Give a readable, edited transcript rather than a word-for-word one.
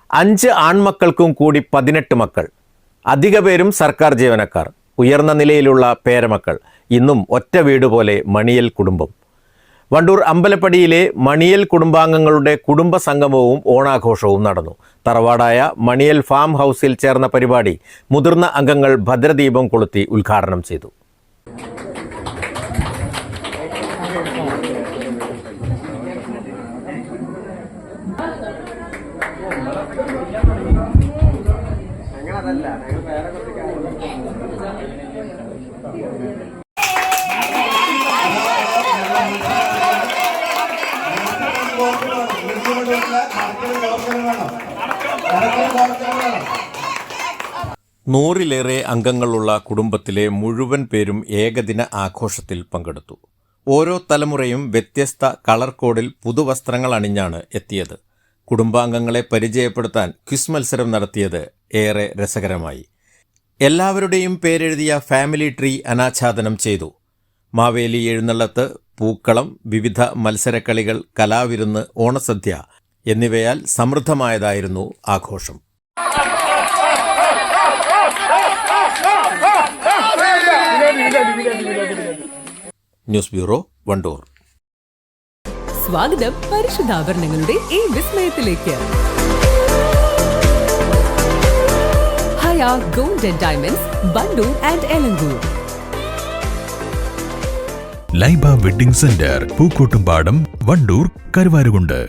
5 ആൺമക്കൾക്കും കൂടി 18 മക്കൾ. അധിക പേരും സർക്കാർ ജീവനക്കാർ. ഉയർന്ന നിലയിലുള്ള പേരമക്കൾ. ഇന്നും ഒറ്റ വീട് പോലെ മണിയൽ കുടുംബം. വണ്ടൂർ അമ്പലപ്പടിയിലെ മണിയൽ കുടുംബാംഗങ്ങളുടെ കുടുംബ സംഗമവും ഓണാഘോഷവും നടന്നു. തറവാടായ മണിയൽ ഫാം ഹൗസിൽ ചേർന്ന പരിപാടി മുതിർന്ന അംഗങ്ങൾ ഭദ്രദീപം കൊളുത്തി ഉദ്ഘാടനം ചെയ്തു. നൂറിലേറെ അംഗങ്ങളുള്ള കുടുംബത്തിലെ മുഴുവൻ പേരും ഏകദിന ആഘോഷത്തിൽ പങ്കെടുത്തു. ഓരോ തലമുറയും വ്യത്യസ്ത കളർ കോഡിൽ പുതുവസ്ത്രങ്ങൾ അണിഞ്ഞാണ് എത്തിയത്. കുടുംബാംഗങ്ങളെ പരിചയപ്പെടുത്താൻ ക്വിസ് മത്സരം നടത്തിയത് ഏറെ രസകരമായി. എല്ലാവരുടെയും പേരെഴുതിയ ഫാമിലി ട്രീ അനാച്ഛാദനം ചെയ്തു. മാവേലി എഴുന്നള്ളത്ത്, പൂക്കളം, വിവിധ മത്സരക്കളികൾ, കലാവിരുന്ന്, ഓണസദ്യ എന്നിവയാൽ സമൃദ്ധമായതായിരുന്നു ആഘോഷം. News bureau, Wandoor. സ്വാഗതം പരിശുദ്ധാഭരണങ്ങളുടെ ഈ വിസ്മയത്തിലേക്ക്. Haya gold and diamonds, Wandoor and Elankur. Laiba wedding centre, Pookkottumpadam, Wandoor, Karuvarakundu.